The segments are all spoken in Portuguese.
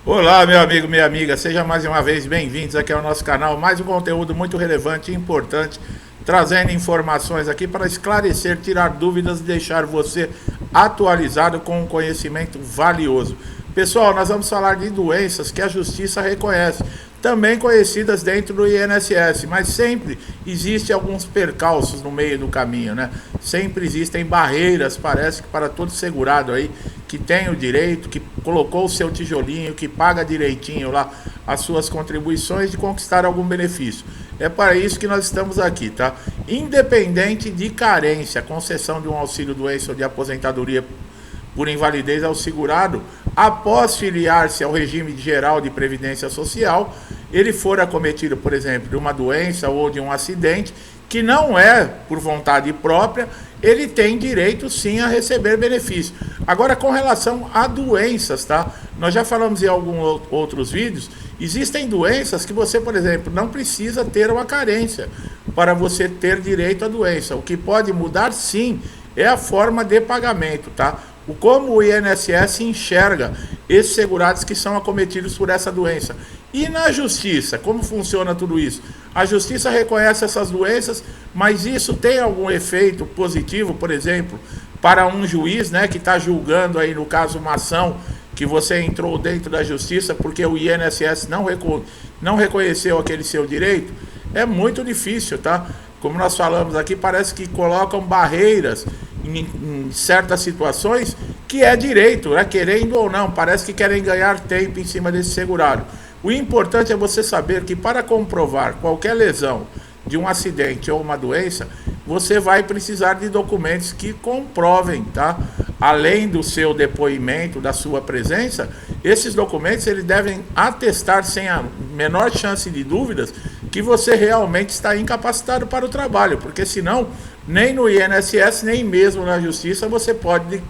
Olá, meu amigo, minha amiga, seja mais uma vez bem-vindos aqui ao nosso canal. Mais um conteúdo muito relevante e importante, trazendo informações aqui para esclarecer, tirar dúvidas e deixar você atualizado com um conhecimento valioso. Pessoal, nós vamos falar de doenças que a Justiça reconhece, também conhecidas dentro do INSS, mas sempre existem alguns percalços no meio do caminho, né? Sempre existem barreiras, parece que para todo segurado aí que tem o direito, que colocou o seu tijolinho, que paga direitinho lá as suas contribuições, de conquistar algum benefício. É para isso que nós estamos aqui, tá? Independente de carência, concessão de um auxílio doença ou de aposentadoria por invalidez ao segurado, após filiar-se ao regime geral de previdência social, ele for acometido, por exemplo, de uma doença ou de um acidente, que não é por vontade própria, ele tem direito sim a receber benefício. Agora, com relação a doenças, tá? Nós já falamos em alguns outros vídeos, existem doenças que você, por exemplo, não precisa ter uma carência para você ter direito à doença. O que pode mudar sim é a forma de pagamento, tá? Como o INSS enxerga esses segurados que são acometidos por essa doença. E na Justiça, como funciona tudo isso? A Justiça reconhece essas doenças, mas isso tem algum efeito positivo, por exemplo, para um juiz, né, que está julgando aí, no caso, uma ação que você entrou dentro da Justiça porque o INSS não reconheceu aquele seu direito? É muito difícil, tá? Como nós falamos aqui, parece que colocam barreiras em certas situações que é direito, né? Querendo ou não, parece que querem ganhar tempo em cima desse segurado. O importante é você saber que para comprovar qualquer lesão de um acidente ou uma doença, você vai precisar de documentos que comprovem, tá? Além do seu depoimento, da sua presença, esses documentos eles devem atestar sem a menor chance de dúvidas que você realmente está incapacitado para o trabalho, porque senão nem no INSS, nem mesmo na Justiça você pode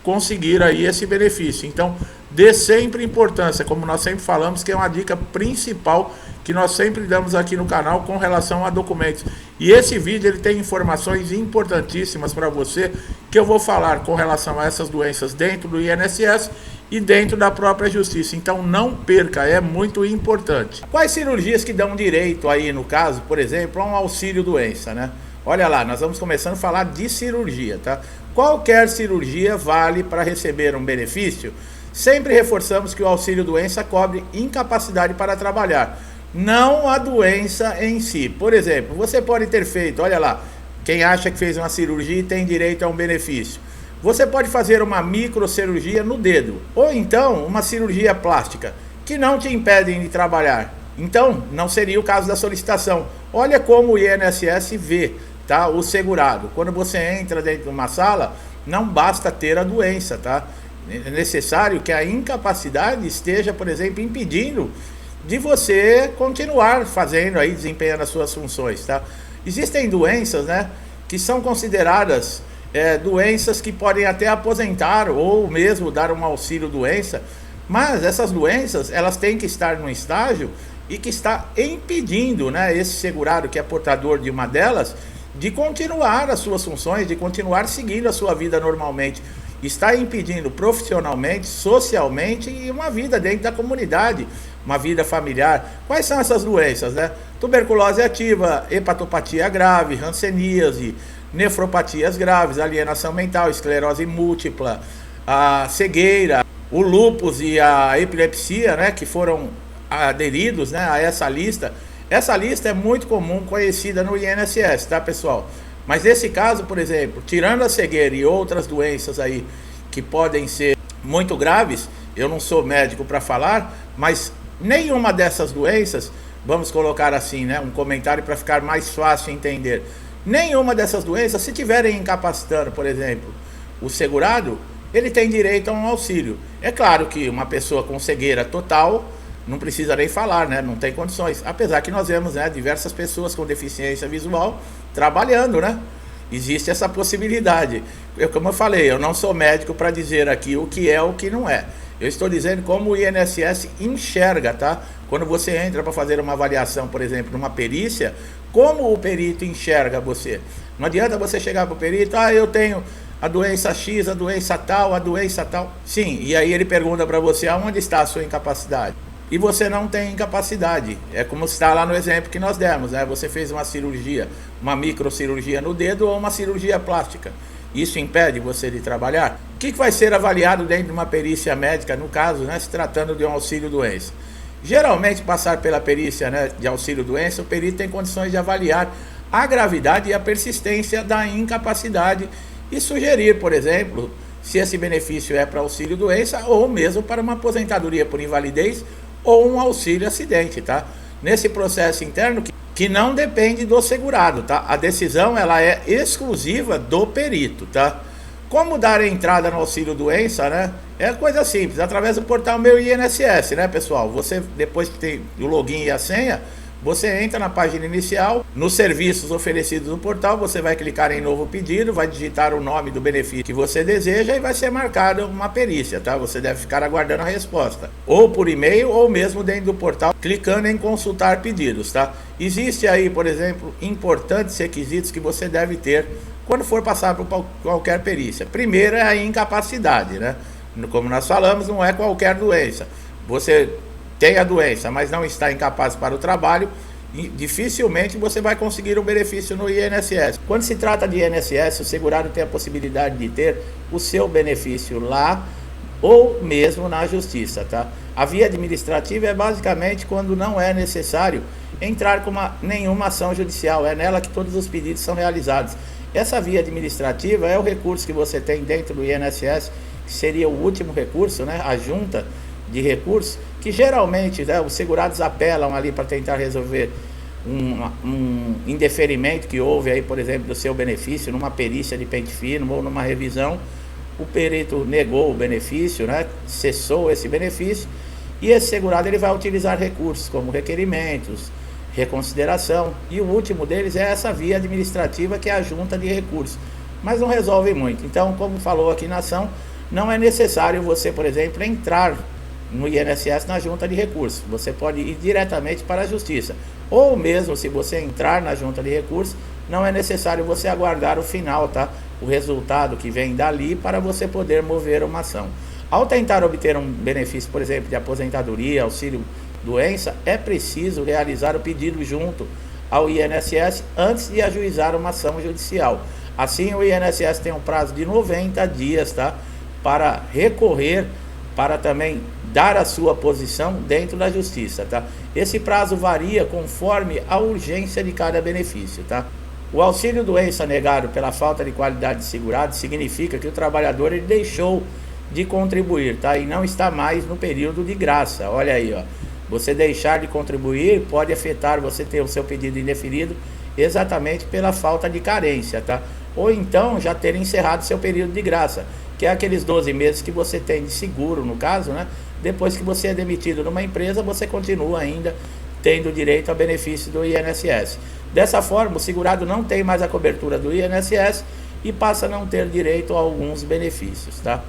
conseguir aí esse benefício. Então, dê sempre importância, como nós sempre falamos, que é uma dica principal que nós sempre damos aqui no canal com relação a documentos. E esse vídeo ele tem informações importantíssimas para você, que eu vou falar com relação a essas doenças dentro do INSS e dentro da própria Justiça. Então não perca, é muito importante. Quais cirurgias que dão direito aí, no caso, por exemplo, a um auxílio doença, né? Olha lá, nós vamos começando a falar de cirurgia, tá? Qualquer cirurgia vale para receber um benefício. Sempre reforçamos que o auxílio doença cobre incapacidade para trabalhar, não a doença em si. Por exemplo, você pode ter feito, olha lá, quem acha que fez uma cirurgia e tem direito a um benefício. Você pode fazer uma microcirurgia no dedo, ou então uma cirurgia plástica, que não te impedem de trabalhar. Então, não seria o caso da solicitação. Olha como o INSS vê, tá, o segurado. Quando você entra dentro de uma sala, não basta ter a doença, tá? É necessário que a incapacidade esteja, por exemplo, impedindo de você continuar fazendo aí, desempenhando as suas funções, tá? Existem doenças, né, que são consideradas doenças que podem até aposentar ou mesmo dar um auxílio doença, mas essas doenças, elas têm que estar num estágio e que está impedindo, né, esse segurado que é portador de uma delas, de continuar as suas funções, de continuar seguindo a sua vida normalmente. Está impedindo profissionalmente, socialmente e uma vida dentro da comunidade, uma vida familiar. Quais são essas doenças, né? Tuberculose ativa, hepatopatia grave, hanseníase, nefropatias graves, alienação mental, esclerose múltipla, a cegueira, o lúpus e a epilepsia, né, que foram aderidos, né, a essa lista. Essa lista é muito comum, conhecida no INSS, tá, pessoal? Mas nesse caso, por exemplo, tirando a cegueira e outras doenças aí que podem ser muito graves, eu não sou médico para falar, mas nenhuma dessas doenças, vamos colocar assim, né, um comentário para ficar mais fácil entender. Nenhuma dessas doenças, se tiverem incapacitando, por exemplo, o segurado, ele tem direito a um auxílio. É claro que uma pessoa com cegueira total não precisa nem falar, né? Não tem condições. Apesar que nós vemos, né, diversas pessoas com deficiência visual trabalhando, né? Existe essa possibilidade. Como eu falei, eu não sou médico para dizer aqui o que é ou o que não é. Eu estou dizendo como o INSS enxerga, tá? Quando você entra para fazer uma avaliação, por exemplo, numa perícia, como o perito enxerga você. Não adianta você chegar para o perito, eu tenho a doença X, a doença tal, a doença tal. Sim, e aí ele pergunta para você aonde está a sua incapacidade. E você não tem incapacidade. É como está lá no exemplo que nós demos, né? Você fez uma cirurgia, uma microcirurgia no dedo ou uma cirurgia plástica. Isso impede você de trabalhar? O que vai ser avaliado dentro de uma perícia médica, no caso, né, se tratando de um auxílio-doença? Geralmente, passar pela perícia, né, de auxílio-doença, o perito tem condições de avaliar a gravidade e a persistência da incapacidade e sugerir, por exemplo, se esse benefício é para auxílio-doença ou mesmo para uma aposentadoria por invalidez ou um auxílio-acidente, tá? Nesse processo interno que não depende do segurado, tá? A decisão ela é exclusiva do perito, tá? Como dar entrada no auxílio-doença, né? É coisa simples, através do portal Meu INSS, né, pessoal? Você, depois que tem o login e a senha, você entra na página inicial, nos serviços oferecidos no portal, você vai clicar em novo pedido, vai digitar o nome do benefício que você deseja e vai ser marcada uma perícia, tá? Você deve ficar aguardando a resposta, ou por e-mail ou mesmo dentro do portal, clicando em consultar pedidos, tá? Existe aí, por exemplo, importantes requisitos que você deve ter quando for passar por qualquer perícia. Primeiro é a incapacidade, né? Como nós falamos, não é qualquer doença. Você tem a doença, mas não está incapaz para o trabalho, e dificilmente você vai conseguir um benefício no INSS. Quando se trata de INSS, o segurado tem a possibilidade de ter o seu benefício lá ou mesmo na justiça, tá? A via administrativa é basicamente quando não é necessário entrar com nenhuma ação judicial, é nela que todos os pedidos são realizados. Essa via administrativa é o recurso que você tem dentro do INSS, que seria o último recurso, né? A junta de recursos, que geralmente, né, os segurados apelam ali para tentar resolver um indeferimento que houve aí, por exemplo, do seu benefício, numa perícia de pente fino ou numa revisão. O perito negou o benefício, né, cessou esse benefício, e esse segurado ele vai utilizar recursos como requerimentos, reconsideração, e o último deles é essa via administrativa, que é a junta de recursos, mas não resolve muito. Então, como falou aqui na ação, não é necessário você, por exemplo, entrar no INSS na junta de recursos. Você pode ir diretamente para a justiça, ou mesmo se você entrar na junta de recursos, não é necessário você aguardar o final, tá? O resultado que vem dali para você poder mover uma ação. Ao tentar obter um benefício, por exemplo, de aposentadoria, auxílio doença, é preciso realizar o pedido junto ao INSS antes de ajuizar uma ação judicial. Assim, o INSS tem um prazo de 90 dias, tá? Para recorrer, para também dar a sua posição dentro da justiça, tá? Esse prazo varia conforme a urgência de cada benefício, tá? O auxílio doença negado pela falta de qualidade de segurado significa que o trabalhador ele deixou de contribuir, tá? E não está mais no período de graça. Olha aí, ó. Você deixar de contribuir pode afetar você ter o seu pedido indeferido exatamente pela falta de carência, tá? Ou então já ter encerrado seu período de graça, que é aqueles 12 meses que você tem de seguro, no caso, né? Depois que você é demitido numa empresa, você continua ainda tendo direito ao benefício do INSS. Dessa forma, o segurado não tem mais a cobertura do INSS e passa a não ter direito a alguns benefícios, tá?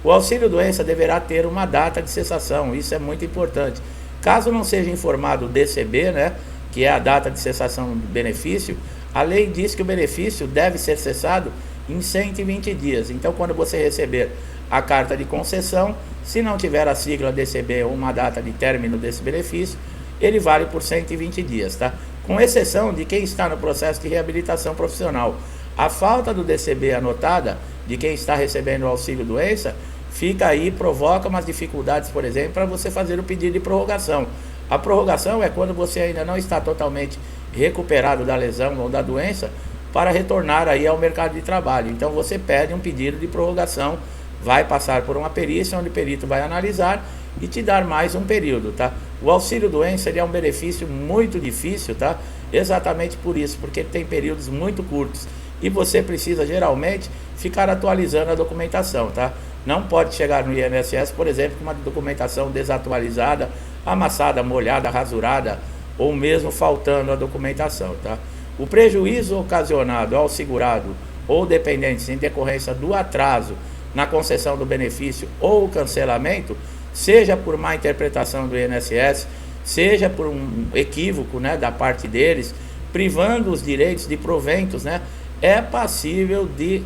O auxílio-doença deverá ter uma data de cessação, isso é muito importante. Caso não seja informado o DCB, né, que é a data de cessação do benefício, a lei diz que o benefício deve ser cessado em 120 dias. Então, quando você receber a carta de concessão, se não tiver a sigla DCB ou uma data de término desse benefício, ele vale por 120 dias, tá? Com exceção de quem está no processo de reabilitação profissional. A falta do DCB anotada de quem está recebendo o auxílio-doença fica aí, provoca umas dificuldades, por exemplo, para você fazer o pedido de prorrogação. A prorrogação é quando você ainda não está totalmente recuperado da lesão ou da doença para retornar aí ao mercado de trabalho. Então você pede um pedido de prorrogação, vai passar por uma perícia, onde o perito vai analisar e te dar mais um período, tá? O auxílio-doença ele é um benefício muito difícil, tá? Exatamente por isso, porque tem períodos muito curtos e você precisa geralmente ficar atualizando a documentação, tá? Não pode chegar no INSS, por exemplo, com uma documentação desatualizada, amassada, molhada, rasurada ou mesmo faltando a documentação, tá? O prejuízo ocasionado ao segurado ou dependente em decorrência do atraso na concessão do benefício ou cancelamento, seja por má interpretação do INSS, seja por um equívoco, né, da parte deles, privando os direitos de proventos, né, é passível de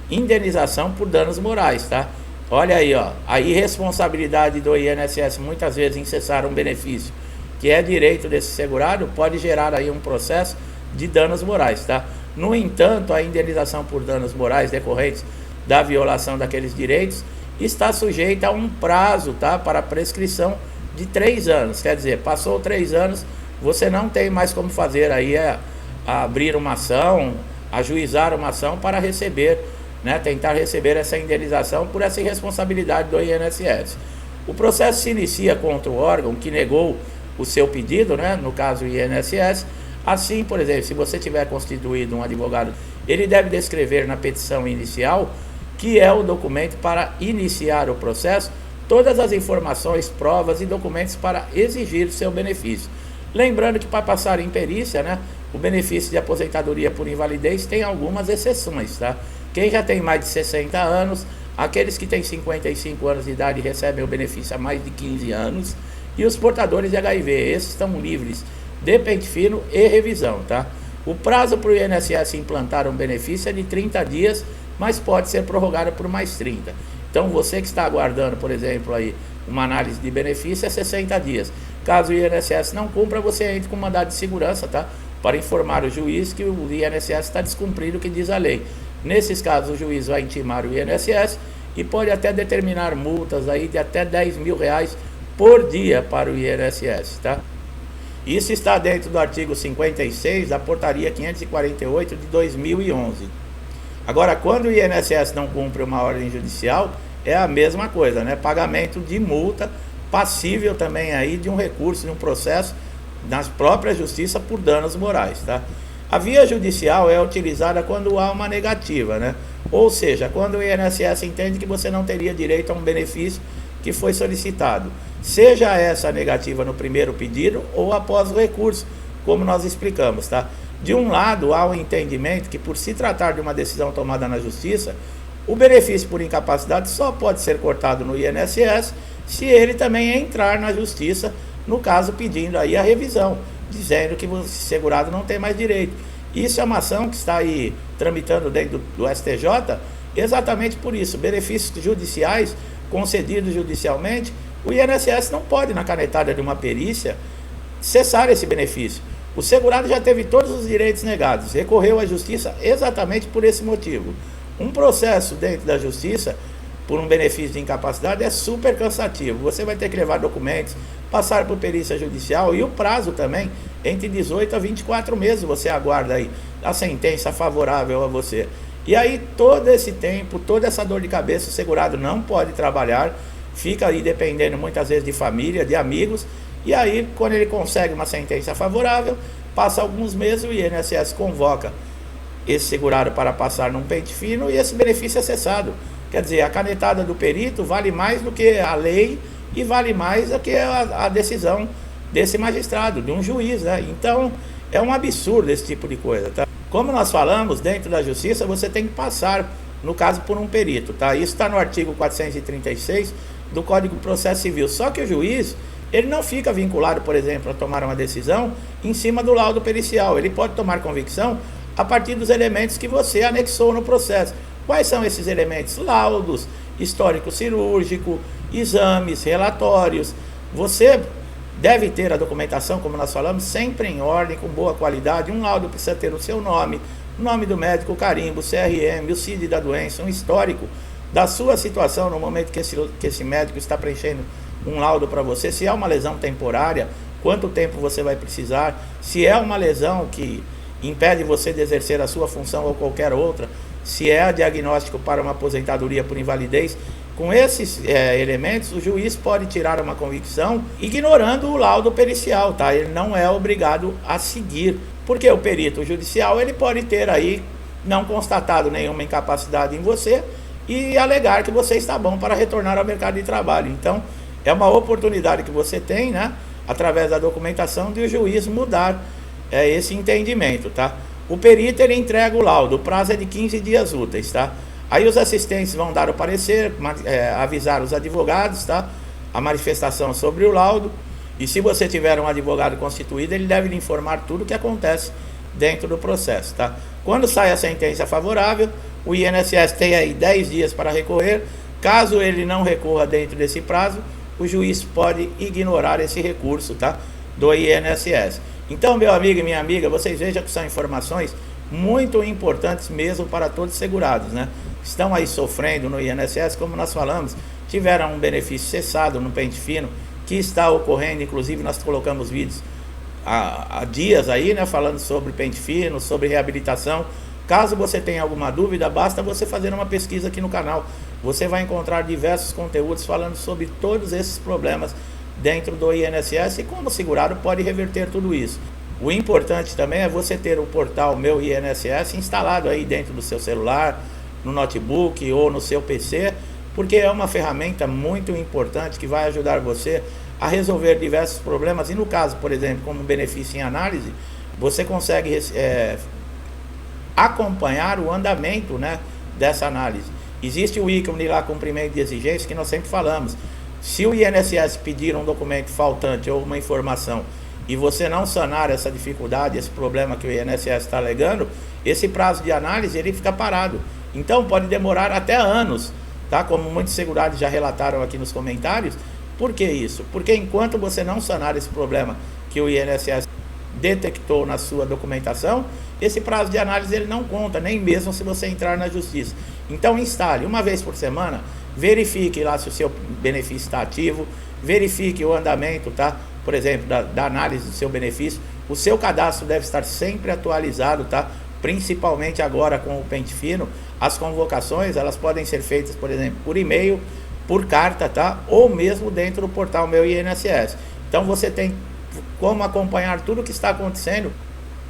indenização por danos morais, tá? Olha aí, ó, a irresponsabilidade do INSS muitas vezes em cessar um benefício que é direito desse segurado pode gerar aí um processo de danos morais, tá? No entanto, a indenização por danos morais decorrentes da violação daqueles direitos está sujeita a um prazo, tá? Para prescrição de 3 anos, quer dizer, passou 3 anos, você não tem mais como fazer aí abrir uma ação, ajuizar uma ação para receber, né, tentar receber essa indenização por essa irresponsabilidade do INSS. O processo se inicia contra o órgão que negou o seu pedido, né, no caso o INSS. Assim, por exemplo, se você tiver constituído um advogado, ele deve descrever na petição inicial, que é o documento para iniciar o processo, todas as informações, provas e documentos para exigir seu benefício. Lembrando que para passar em perícia, né, o benefício de aposentadoria por invalidez tem algumas exceções, tá? Quem já tem mais de 60 anos, aqueles que têm 55 anos de idade recebem o benefício há mais de 15 anos, e os portadores de HIV, esses estão livres de pente fino e revisão, tá? O prazo para o INSS implantar um benefício é de 30 dias, mas pode ser prorrogado por mais 30. Então você que está aguardando, por exemplo, aí uma análise de benefício é 60 dias. Caso o INSS não cumpra, você entra com mandado de segurança, tá? Para informar o juiz que o INSS está descumprindo o que diz a lei. Nesses casos, o juiz vai intimar o INSS e pode até determinar multas aí de até R$10.000 por dia para o INSS, tá? Isso está dentro do artigo 56 da portaria 548 de 2011. Agora, quando o INSS não cumpre uma ordem judicial, é a mesma coisa, né? Pagamento de multa, passível também aí de um recurso, de um processo na própria justiça por danos morais, tá? A via judicial é utilizada quando há uma negativa, né? Ou seja, quando o INSS entende que você não teria direito a um benefício que foi solicitado, seja essa negativa no primeiro pedido ou após o recurso, como nós explicamos, tá? De um lado, há o entendimento que, por se tratar de uma decisão tomada na justiça, o benefício por incapacidade só pode ser cortado no INSS se ele também entrar na justiça, no caso pedindo aí a revisão, dizendo que o segurado não tem mais direito. Isso é uma ação que está aí tramitando dentro do STJ, exatamente por isso. Benefícios judiciais concedidos judicialmente, o INSS não pode, na canetada de uma perícia, cessar esse benefício. O segurado já teve todos os direitos negados, recorreu à justiça exatamente por esse motivo. Um processo dentro da justiça por um benefício de incapacidade é super cansativo. Você vai ter que levar documentos, passar por perícia judicial, e o prazo também, entre 18 a 24 meses, você aguarda aí a sentença favorável a você. E aí todo esse tempo, toda essa dor de cabeça, o segurado não pode trabalhar, fica aí dependendo muitas vezes de família, de amigos, e aí quando ele consegue uma sentença favorável, passa alguns meses, o INSS convoca esse segurado para passar num pente fino e esse benefício é cessado. Quer dizer, a canetada do perito vale mais do que a lei e vale mais do que a decisão desse magistrado, de um juiz, né? Então, é um absurdo esse tipo de coisa, tá? Como nós falamos, dentro da justiça, você tem que passar, no caso, por um perito, tá? Isso está no artigo 436 do Código de Processo Civil. Só que o juiz, ele não fica vinculado, por exemplo, a tomar uma decisão em cima do laudo pericial. Ele pode tomar convicção a partir dos elementos que você anexou no processo. Quais são esses elementos? Laudos, histórico cirúrgico, exames, relatórios. Você deve ter a documentação, como nós falamos, sempre em ordem, com boa qualidade. Um laudo precisa ter o seu nome, o nome do médico, o carimbo, o CRM, o CID da doença, um histórico da sua situação no momento que esse médico está preenchendo um laudo para você. Se é uma lesão temporária, quanto tempo você vai precisar. Se é uma lesão que impede você de exercer a sua função ou qualquer outra, se é diagnóstico para uma aposentadoria por invalidez. Com esses elementos, o juiz pode tirar uma convicção ignorando o laudo pericial, tá? Ele não é obrigado a seguir, porque o perito judicial, ele pode ter aí não constatado nenhuma incapacidade em você e alegar que você está bom para retornar ao mercado de trabalho. Então, é uma oportunidade que você tem, né, através da documentação, de o juiz mudar esse entendimento, tá? O perito, ele entrega o laudo, o prazo é de 15 dias úteis, tá? Aí os assistentes vão dar o parecer, avisar os advogados, tá? A manifestação sobre o laudo. E se você tiver um advogado constituído, ele deve lhe informar tudo o que acontece dentro do processo, tá? Quando sai a sentença favorável, O INSS tem aí 10 dias para recorrer. Caso ele não recorra dentro desse prazo, o juiz pode ignorar esse recurso, tá, do INSS. Então, meu amigo e minha amiga, vocês vejam que são informações muito importantes mesmo para todos os segurados, né? Estão aí sofrendo no INSS, como nós falamos, tiveram um benefício cessado no pente fino, que está ocorrendo, inclusive nós colocamos vídeos há dias aí, né, falando sobre pente fino, sobre reabilitação. Caso você tenha alguma dúvida, basta você fazer uma pesquisa aqui no canal. Você vai encontrar diversos conteúdos falando sobre todos esses problemas dentro do INSS e como o segurado pode reverter tudo isso. O importante também é você ter o portal Meu INSS instalado aí dentro do seu celular, no notebook ou no seu PC, porque é uma ferramenta muito importante que vai ajudar você a resolver diversos problemas. E no caso, por exemplo, como benefício em análise, você consegue acompanhar o andamento, né, dessa análise. Existe o ícone lá, cumprimento de exigência, que nós sempre falamos. Se o INSS pedir um documento faltante ou uma informação e você não sanar essa dificuldade, esse problema que o INSS está alegando, esse prazo de análise ele fica parado. Então pode demorar até anos, tá? Como muitos segurados já relataram aqui nos comentários. Por que isso? Porque enquanto você não sanar esse problema que o INSS detectou na sua documentação, esse prazo de análise ele não conta, nem mesmo se você entrar na justiça. Então instale uma vez por semana, verifique lá se o seu benefício está ativo, verifique o andamento, tá? Por exemplo, da análise do seu benefício. O seu cadastro deve estar sempre atualizado, tá? Principalmente agora com o pente fino. As convocações, elas podem ser feitas, por exemplo, por e-mail, por carta, tá? Ou mesmo dentro do portal Meu INSS. Então você tem como acompanhar tudo o que está acontecendo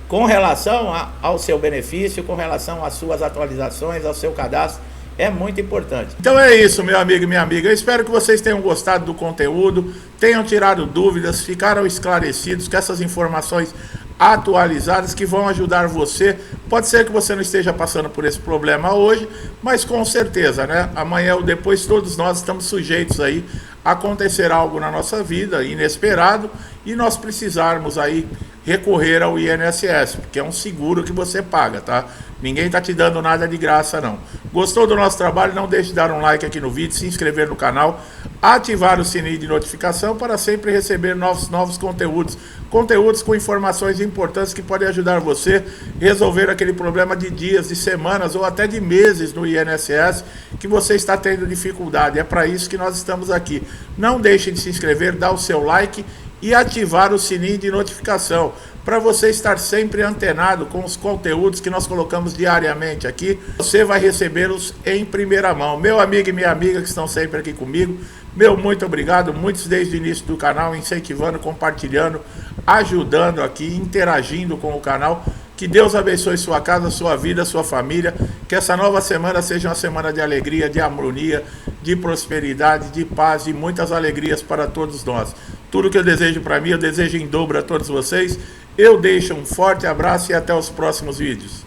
com relação ao seu benefício, com relação às suas atualizações, ao seu cadastro. É muito importante. Então é isso, meu amigo e minha amiga. Eu espero que vocês tenham gostado do conteúdo, tenham tirado dúvidas, ficaram esclarecidos com essas informações atualizadas que vão ajudar você. Pode ser que você não esteja passando por esse problema hoje, mas com certeza, né? Amanhã ou depois todos nós estamos sujeitos aí a acontecer algo na nossa vida inesperado e nós precisarmos aí recorrer ao INSS, porque é um seguro que você paga, tá? Ninguém tá te dando nada de graça, não. Gostou do nosso trabalho? Não deixe de dar um like aqui no vídeo, se inscrever no canal, ativar o sininho de notificação para sempre receber novos conteúdos. Conteúdos com informações importantes que podem ajudar você a resolver aquele problema de dias, de semanas ou até de meses no INSS que você está tendo dificuldade. É para isso que nós estamos aqui. Não deixe de se inscrever, dar o seu like e ativar o sininho de notificação para você estar sempre antenado com os conteúdos que nós colocamos diariamente aqui. Você vai recebê-los em primeira mão. Meu amigo e minha amiga que estão sempre aqui comigo, meu muito obrigado, muitos desde o início do canal, incentivando, compartilhando, ajudando aqui, interagindo com o canal. Que Deus abençoe sua casa, sua vida, sua família. Que essa nova semana seja uma semana de alegria, de harmonia, de prosperidade, de paz e muitas alegrias para todos nós. Tudo que eu desejo para mim, eu desejo em dobro a todos vocês. Eu deixo um forte abraço e até os próximos vídeos.